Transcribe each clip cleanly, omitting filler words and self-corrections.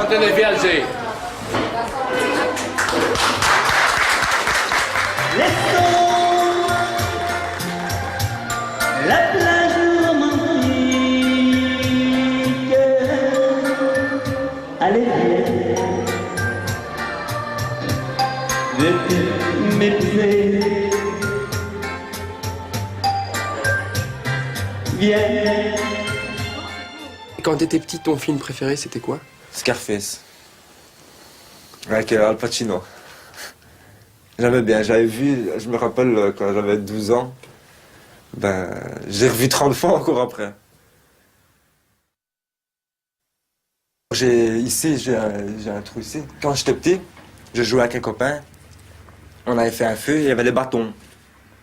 Martin de Vialger. La plage romantique. Allez, viens, m'épouser. Viens. Quand t'étais petit, ton film préféré, c'était quoi? Scarface. Avec Al Pacino. J'avais vu, je me rappelle quand j'avais 12 ans, j'ai revu 30 fois encore après. J'ai un trou ici. Quand j'étais petit, je jouais avec un copain, on avait fait un feu et il y avait les bâtons.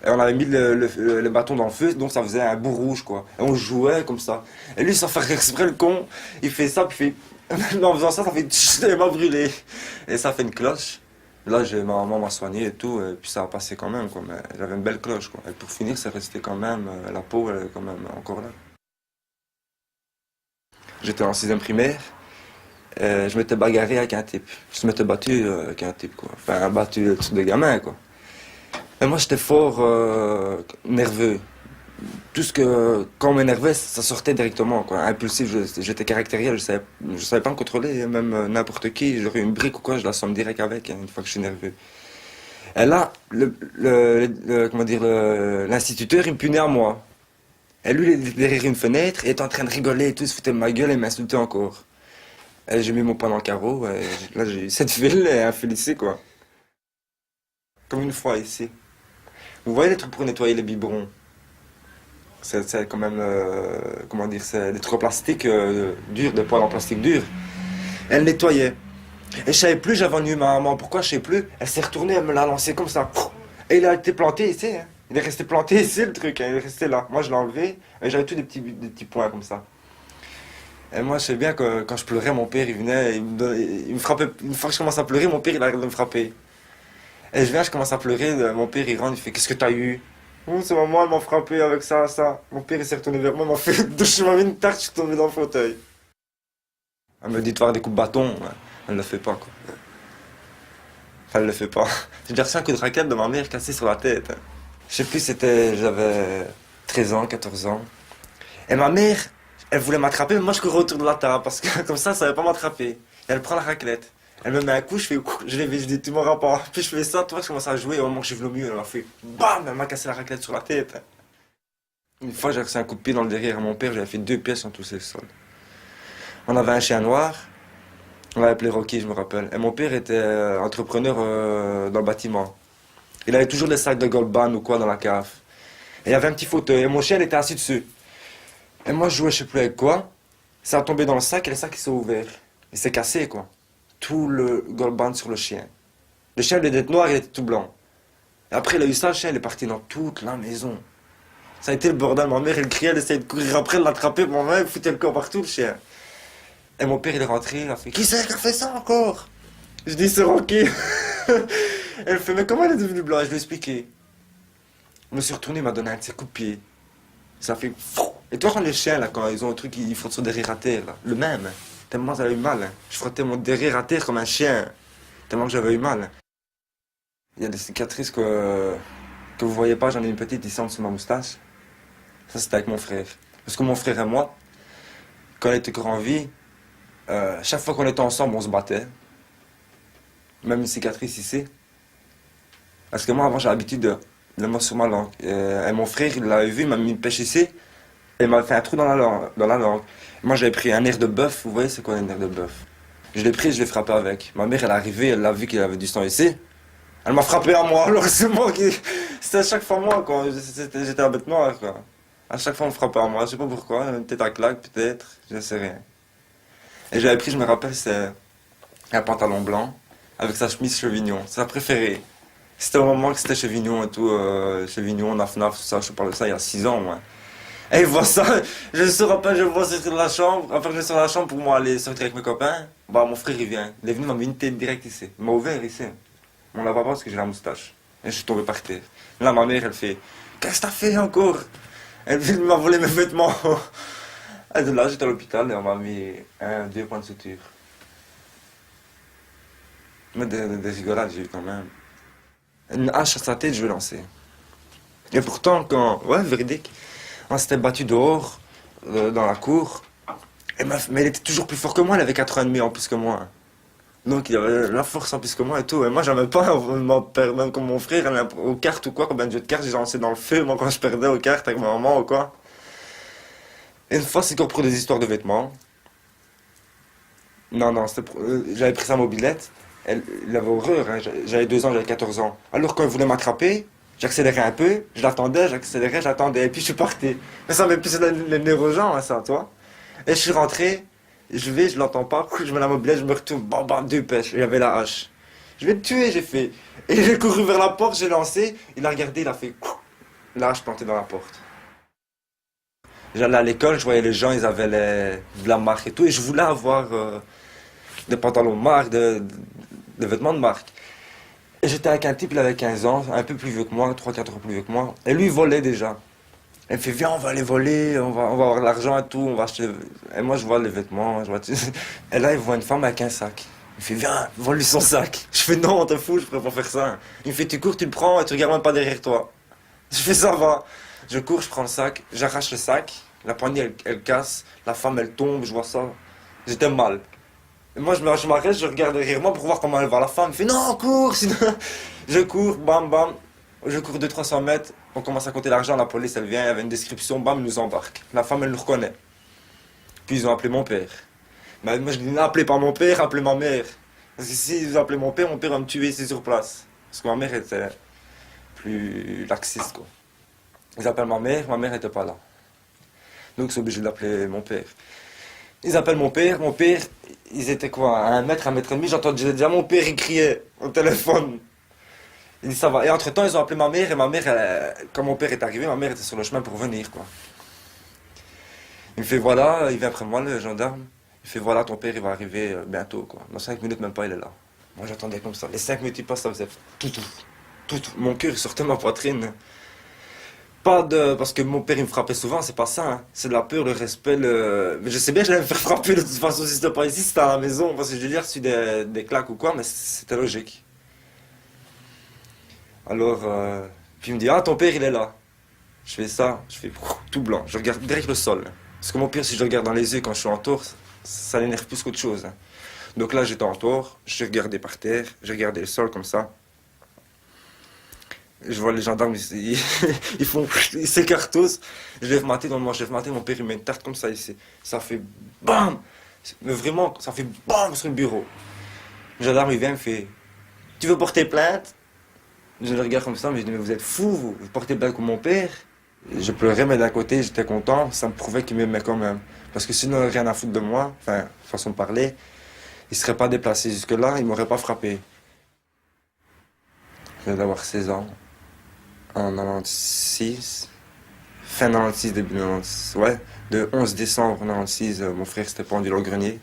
Et on avait mis le bâton dans le feu, donc ça faisait un bout rouge, quoi. Et on jouait comme ça. Et lui, sans faire exprès, le con, il fait ça, puis il fait... en faisant ça, ça fait... il m'a brûlé. Et ça fait une cloche. Là, ma maman m'a soigné et tout, et puis ça a passé quand même, quoi. Mais j'avais une belle cloche, quoi. Et pour finir, c'est resté quand même... la peau, elle est quand même encore là. J'étais en 6e primaire. Je m'étais bagarré avec un type. Je m'étais battu avec un type, quoi. Enfin, battu le truc de gamin, quoi. Et moi, j'étais fort nerveux. Tout ce que, quand on m'énervait, ça sortait directement, quoi. Impulsif, j'étais caractériel, je savais pas me contrôler, même n'importe qui, j'aurais une brique ou quoi, je la somme direct avec, hein, une fois que je suis nerveux. Et là, l'instituteur, il me punait à moi. Et lui, il était derrière une fenêtre, il était en train de rigoler et tout, il se foutait de ma gueule et m'insultait encore. Et j'ai mis mon poing dans le carreau, et là, j'ai eu cette ville et un félicé, quoi. Comme une fois ici. Vous voyez les trucs pour nettoyer les biberons? C'est quand même, comment dire, c'est des trucs en plastique dur, des poils en plastique dur. Elle nettoyait. Et je savais plus, j'avais ennuyé ma maman. Pourquoi, je sais plus. Elle s'est retournée, elle me l'a lancé comme ça. Et il a été planté ici. Hein. Il est resté planté ici, le truc. Hein. Il est resté là. Moi, je l'ai enlevé. Et j'avais tous des petits points comme ça. Et moi, je sais bien que quand je pleurais, mon père, il venait, il me frappait. Une fois que je commence à pleurer, mon père, il arrête de me frapper. Et je commence à pleurer. Mon père, il rentre, il fait: qu'est-ce que t'as eu? Oh, c'est maman, elle m'a frappé avec ça, ça. Mon père, il s'est retourné vers moi, il m'a fait... Je m'avais une tarte, je suis tombé dans le fauteuil. Elle me dit de faire des coups de bâton. Elle ne le fait pas, quoi. Enfin, elle le fait pas. J'ai déjà reçu un coup de raquette de ma mère cassé sur la tête. Je sais plus, j'avais 13 ans, 14 ans. Et ma mère, elle voulait m'attraper, mais moi, je courais autour de la table, parce que comme ça, elle savait pas m'attraper. Et elle prend la raclette. Elle me met un coup, je fais... Je dis, tu m'auras pas. Puis je fais ça, toi, je commence à jouer, au moment que je suis venu au mieux, elle m'a fait... Bam! Elle m'a cassé la raclette sur la tête. Une fois, j'ai reçu un coup de pied dans le derrière à mon père, j'avais fait 2 pièces en tout le sol. On avait un chien noir, on l'avait appelé Rocky, je me rappelle. Et mon père était entrepreneur dans le bâtiment. Il avait toujours des sacs de Goldbahn ou quoi dans la cave. Et il y avait un petit fauteuil, et mon chien, il était assis dessus. Et moi, je jouais, je sais plus avec quoi. Ça a tombé dans le sac, et le sac, il s'est ouvert. Il s'est cassé, quoi. Tout le Goldbahn sur le chien. Le chien, il était noir, il était tout blanc. Et après, il a eu ça, le chien, il est parti dans toute la maison. Ça a été le bordel. Ma mère, elle criait, elle essayait de courir après, de l'attraper. Mon mère, elle foutait le corps partout, le chien. Et mon père, il est rentré, il a fait: qui c'est qui a fait ça encore? Je dis: c'est Rocky. Elle fait: mais comment elle est devenue blanche? Je lui ai expliqué. Je me suis retourné, il m'a donné un petit coup de pied. Ça fait... Et toi, quand les chiens, là, quand ils ont un truc, ils frottent sur derrière à terre, là. Le même. Tellement j'avais eu mal. Hein. Je frottais mon derrière à terre comme un chien. Tellement que j'avais eu mal. Il y a des cicatrices que vous voyez pas. J'en ai une petite ici en dessous de ma moustache. Ça, c'était avec mon frère. Parce que mon frère et moi, quand on était encore en vie, chaque fois qu'on était ensemble, on se battait. Même une cicatrice ici. Parce que moi, avant, j'ai l'habitude de le mot sur ma langue. Et mon frère, il l'avait vu, il m'a mis une pêche ici. Et il m'a fait un trou dans la langue. Moi, j'avais pris un nerf de bœuf. Vous voyez, c'est quoi un nerf de bœuf? Je l'ai pris, je l'ai frappé avec. Ma mère, elle est arrivée, elle a vu qu'il avait du sang ici. Elle m'a frappé à moi. Alors, c'est moi qui... C'était à chaque fois moi, quoi. J'étais un bête noire, quoi. À chaque fois, on me frappait à moi. Je sais pas pourquoi. Peut-être à claque, peut-être. Je sais rien. Et j'avais pris, je me rappelle, c'est un pantalon blanc avec sa chemise chevignon. C'est sa préférée. C'était au moment que c'était chevignon et tout. Chevignon, naf-naf, tout ça. Je parle de ça il y a 6 ans, moi. Et il voit ça, je me rappelle, je vois sortir de la chambre. Après, je sors de la chambre pour moi aller sortir avec mes copains. Bah, mon frère, il vient. Il est venu, il m'a mis une tête direct ici. Il m'a ouvert ici. On la voit pas parce que j'ai la moustache. Et je suis tombé par terre. Là, ma mère, elle fait: qu'est-ce que t'as fait encore? Elle m'a volé mes vêtements. Et de là, j'étais à l'hôpital et on m'a mis 2 points de suture. Mais des rigolades, j'ai eu quand même. Une hache à sa tête, je vais lancer. Et pourtant, ouais, véridique, on s'était battu dehors, dans la cour. Mais elle était toujours plus fort que moi, elle avait 4 ans et demi en plus que moi. Donc il avait la force en plus que moi et tout. Et moi, j'avais pas m'en perdre, même comme mon frère, aux cartes ou quoi, comme un jeu de cartes, j'ai lancé dans le feu, moi, quand je perdais aux cartes avec ma maman ou quoi. Et une fois, c'est encore pour des histoires de vêtements. Non, non, j'avais pris sa mobilette. Il avait horreur, hein. J'avais 2 ans, j'avais 14 ans. Alors quand il voulait m'attraper, j'accélérais un peu, je l'attendais, j'accélérais, j'attendais, et puis je suis parti. Mais ça m'a plus les nerfs aux gens, hein, ça, toi. Et je suis rentré, je l'entends pas, je mets la mobilette, je me retourne, bam, bam, 2 pêches, il y avait la hache. Je vais te tuer, j'ai fait. Et j'ai couru vers la porte, j'ai lancé, il a regardé, il a fait, la hache plantée dans la porte. J'allais à l'école, je voyais les gens, ils avaient de la marque et tout, et je voulais avoir des pantalons de marque, des vêtements de marque. Et j'étais avec un type, il avait 15 ans, un peu plus vieux que moi, 3-4 ans plus vieux que moi, et lui, il volait déjà. Il me fait, viens, on va aller voler, on va avoir de l'argent et tout, on va acheter. Et moi, je vois les vêtements, je vois. Et là, il voit une femme avec un sac. Il me fait, viens, vole-lui son sac. Je fais, non, t'es fou, je pourrais pas faire ça. Il me fait, tu cours, tu le prends et tu regardes même pas derrière toi. Je fais, ça va. Je cours, je prends le sac, j'arrache le sac, la poignée, elle casse, la femme, elle tombe, je vois ça. J'étais mal. Et moi, je m'arrête, je regarde derrière moi pour voir comment elle va. La femme me fait, non, cours, sinon. Je cours, bam, bam. Je cours 200-300 mètres, on commence à compter l'argent, la police elle vient, il y avait une description, bam, ils nous embarque. La femme elle nous reconnaît. Puis ils ont appelé mon père. Mais moi je dis, non, appelez pas mon père, appelez ma mère. Parce que si ils ont appelé mon père va me tuer ici sur place. Parce que ma mère était plus laxiste quoi. Ils appellent ma mère était pas là. Donc ils sont obligés d'appeler mon père. Ils appellent mon père, ils étaient quoi, à 1 mètre, 1 mètre et demi, j'entendais déjà mon père, il criait au téléphone. Il dit ça va. Et entre temps, ils ont appelé ma mère. Et ma mère, quand mon père est arrivé, ma mère était sur le chemin pour venir. Quoi. Il me fait voilà, il vient après moi, le gendarme. Il fait voilà, ton père, il va arriver bientôt. Quoi. Dans 5 minutes, même pas, il est là. Moi, j'attendais comme ça. Les 5 minutes, il passe, ça faisait tout. Mon cœur, il sortait de ma poitrine. Parce que mon père, il me frappait souvent, c'est pas ça. Hein. C'est de la peur, le respect. Mais je sais bien que j'allais me faire frapper de toute façon si c'était pas ici, c'était à la maison. Parce que je veux dire, si des claques ou quoi, mais c'était logique. Alors, puis il me dit, ah, ton père, il est là. Je fais ça, je fais tout blanc. Je regarde direct le sol. Parce que mon père, si je le regarde dans les yeux quand je suis en tort, ça l'énerve plus qu'autre chose. Hein. Donc là, j'étais en tort, je regardais par terre, je regardais le sol comme ça. Je vois les gendarmes, ils s'écartent tous. Je lève ma tête, on mange, je lève ma tête, mon père, il met une tarte comme ça ici. Ça fait BAM! Mais vraiment, ça fait BAM sur le bureau. Le gendarme, il vient, il me fait, tu veux porter plainte? Je le regarde comme ça, mais je dis, mais vous êtes fou, vous portez plainte comme mon père. Je pleurais, mais d'un côté, j'étais content, ça me prouvait qu'il m'aimait quand même. Parce que s'il n'aurait rien à foutre de moi, enfin, façon de parler, il ne serait pas déplacé jusque-là, il ne m'aurait pas frappé. Je viens d'avoir 16 ans, en 96, fin 96, début 96, ouais, de 11 décembre 96, mon frère s'était pendu dans le grenier.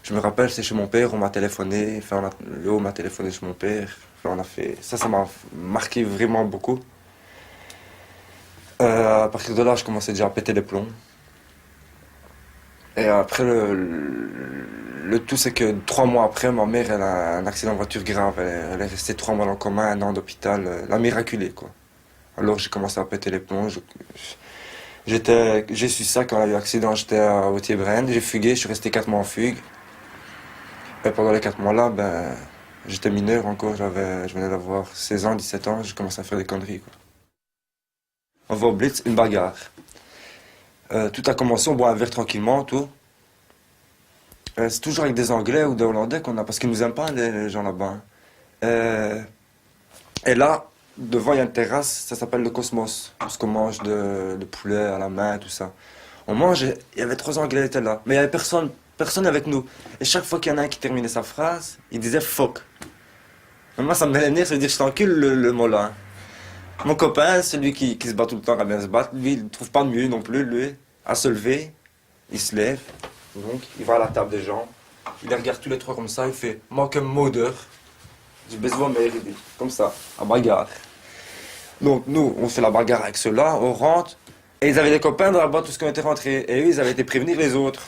Je me rappelle, c'est chez mon père, on m'a téléphoné, enfin, Léo m'a téléphoné chez mon père. Enfin, on a fait... Ça m'a marqué vraiment beaucoup. À partir de là, je commençais déjà à péter les plombs. Et après, le tout, c'est que 3 mois après, ma mère, elle a un accident de voiture grave. Elle est restée 3 mois dans le coma, 1 an d'hôpital. La miraculée, quoi. Alors, j'ai commencé à péter les plombs. J'ai su ça quand elle a eu l'accident, j'étais à Wautier-Braine. J'ai fugué, je suis resté 4 mois en fugue. Et pendant les 4 mois-là, ben, j'étais mineur encore, je venais d'avoir 16 ans, 17 ans, j'ai commencé à faire des conneries. Quoi. On va au Blitz, une bagarre. Tout a commencé, on boit un verre tranquillement, tout. C'est toujours avec des Anglais ou des Hollandais qu'on a, parce qu'ils nous aiment pas, les gens là-bas. Hein. Et là, devant, il y a une terrasse, ça s'appelle le Cosmos, parce qu'on mange de poulet à la main, tout ça. On mange, il y avait 3 Anglais qui étaient là, mais il y avait personne avec nous. Et chaque fois qu'il y en a un qui terminait sa phrase, il disait fuck. Mais moi, ça me met les nerfs, ça veut dire que je t'encule le mot là. Mon copain, celui qui se bat tout le temps, qui a bien se battre, lui, il ne trouve pas de mieux non plus, lui, à se lever. Il se lève, donc il va à la table des gens, il les regarde tous les 3 comme ça, il fait manque un mot d'heure. J'ai besoin de mère, il dit, comme ça, à bagarre. Donc nous, on fait la bagarre avec ceux-là, on rentre, et ils avaient des copains dans la boîte, tout ce qu'on était rentrés, et eux, ils avaient été prévenir les autres.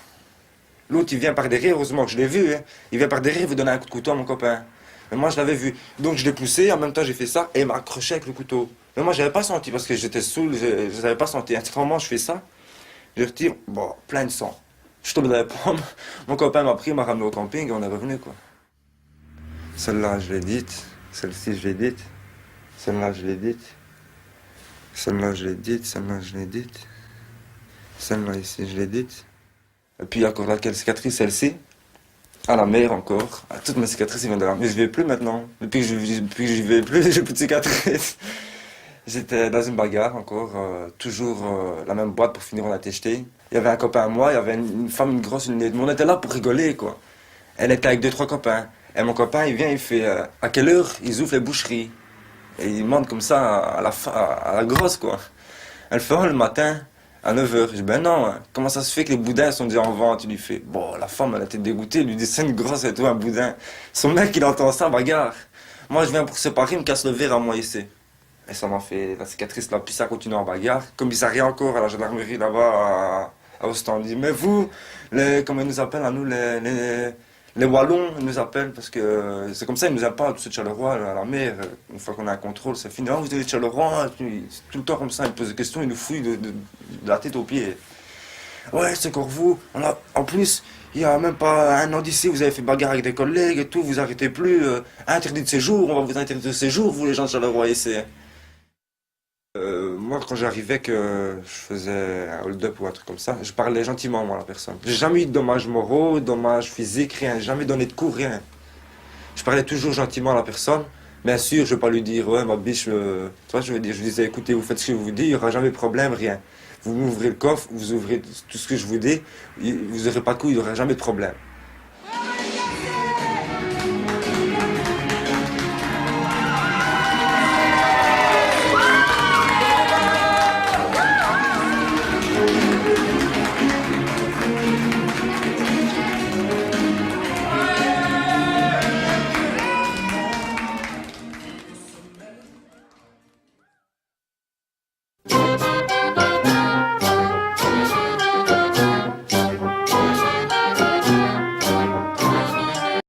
L'autre, il vient par derrière, heureusement que je l'ai vu, hein. Il vient par derrière, il veut donner un coup de couteau à mon copain. Mais moi, je l'avais vu. Donc, je l'ai poussé, en même temps, j'ai fait ça, et il m'a accroché avec le couteau. Mais moi, j'avais pas senti, parce que j'étais saoul, je n'avais pas senti. À ce moment, je fais ça, je retire, bon, plein de sang. Je tombe dans les pommes. Mon copain m'a pris, m'a ramené au camping, et on est revenu, quoi. Celle-là, je l'ai dite. Celle-ci, je l'ai dite. Celle-là, je l'ai dite. Celle-là, je l'ai dite. Celle-là, je l'ai dite. Celle-là, ici, je l'ai dite. Et puis, encore laquelle cicatrice, celle-ci. À la mer encore. Ah, toutes mes cicatrices, ils viennent de là. Mais je vais plus maintenant. Depuis que j'y vais plus, j'ai plus de cicatrices. J'étais dans une bagarre encore, toujours la même boîte pour finir, on a été jeté. Il y avait un copain à moi, il y avait une femme, une grosse, une... On était là pour rigoler, quoi. Elle était avec deux, trois copains. Et mon copain, il vient, il fait à quelle heure ils ouvrent les boucheries? Et il demande comme ça à la grosse, quoi. Elle fait oh, le matin, à 9h. Je dis ben non, hein. Comment ça se fait que les boudins sont déjà en vente? Il lui fait bon, la femme, elle a été dégoûtée, elle lui dit c'est une grosse et tout, un boudin. Son mec, il entend ça, bagarre. Moi, je viens pour séparer, il me casse le verre à moi ici. Et ça m'a fait la cicatrice là, puis ça continue en bagarre. Commissariat encore à la gendarmerie là-bas à Ostende. Il dit mais vous, comment ils nous appellent à nous, les Wallons, ils nous appellent parce que c'est comme ça, ils nous appellent tous de Charleroi à la mer. Une fois qu'on a un contrôle, c'est fini. Ah, vous êtes de Charleroi, c'est tout le temps comme ça, ils posent des questions, ils nous fouillent de la tête aux pieds. Ouais, c'est encore vous. En plus, il n'y a même pas un an d'ici, vous avez fait bagarre avec des collègues et tout, vous arrêtez plus. Interdit de séjour, on va vous interdire de séjour, vous les gens de Charleroi ici. Moi, quand j'arrivais que je faisais un hold-up ou un truc comme ça, je parlais gentiment, moi, à la personne. J'ai jamais eu de dommages moraux, dommages physiques, rien. Jamais donné de coups, rien. Je parlais toujours gentiment à la personne. Bien sûr, je ne vais pas lui dire, ouais, ma biche, tu vois, je veux dire, je disais, écoutez, vous faites ce que je vous dis, il n'y aura jamais de problème, rien. Vous m'ouvrez le coffre, vous ouvrez tout ce que je vous dis, vous n'aurez pas de coups, il n'y aura jamais de problème.